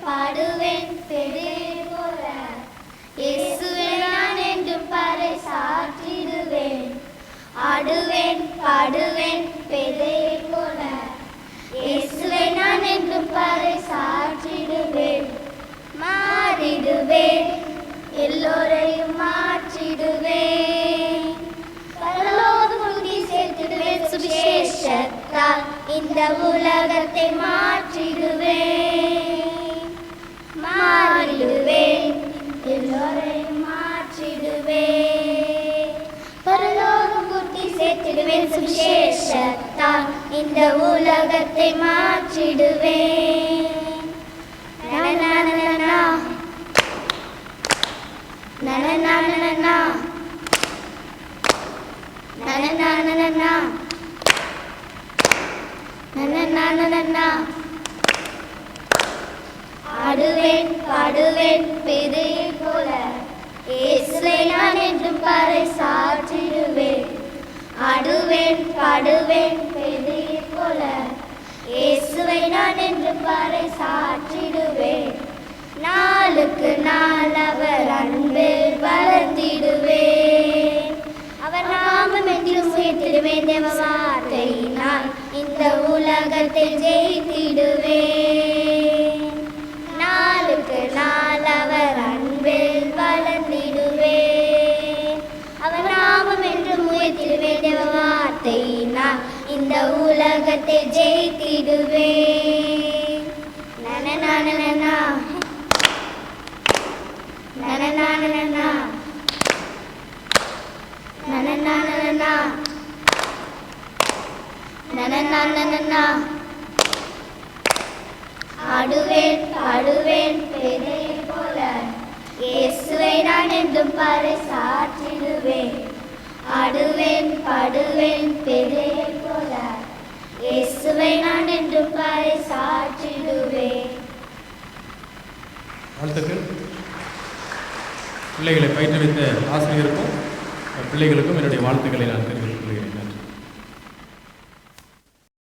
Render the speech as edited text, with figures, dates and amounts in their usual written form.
பாடுவேன் பெருமை போல, இயேசுவை நான் என்றும் பறைசாற்றிடுவேன். ஆடுவேன் பாடுவேன் பெருமை போல, இயேசுவை நான் என்றும் பறைசாற்றிடுவேன். மாறிடுவேன், எல்லோரையும் மாற்றிடுவேன். பரலோகத்துக்கு சேர்த்திடுவேன், சுவிசேஷத்தால் இந்த உலகத்தை மாற்றிடுவேன். மாறிடுவேன், எல்லோரையும் மாற்றிடுவேன். பரலோகத்துக்கு சேர்த்திடுவேன், சுவிசேஷத்தால் இந்த உலகத்தை மாற்றிடுவேன். நனநனநனா நனநனநனா நனநனநனா நனநனநனா. ஆடுவேன் பாடுவேன் பெருமை போல, இயேசுவை நான் என்றும் பறைசாற்றிடுவேன். ஆடுவேன் பாடுவேன் பெருமை போல, இயேசுவை நான் என்றும் பறைசாற்றிடுவேன். நாளுக்கு நாள் அவர் அன்பில் வளர்ந்திடுவேன். அவர் நாமம் என்றும் உயர்த்திடுவேன். தேவ வார்த்தையினால் இந்த உலகத்தை ஜெயித்திடுவேன். நாளுக்கு நாள் அவர் அன்பில் வளர்ந்திடுவேன். அவர் நாமம் என்றும் உயர்த்திடுவேன். தேவ வார்த்தையினால் இந்த உலகத்தை ஜெயித்திடுவேன். நனநனநனா நனநனநனா நனநனநனா நனநனநனா. ஆடுவேன் பாடுவேன் பெருமை போல, இயேசுவை நான் என்றும் பறைசாற்றிடுவேன். ஆடுவேன் பாடுவேன் பெருமை போல, இயேசுவை நான் என்றும் பறைசாற்றிடுவேன். வாழ்த்துக்கள். பிள்ளைகளை பயிற்றுவித்த ஆசிரியருக்கும் பிள்ளைகளுக்கும் என்னுடைய வாழ்த்துக்களை நான் தெரிவித்துக் கொள்கிறேன்.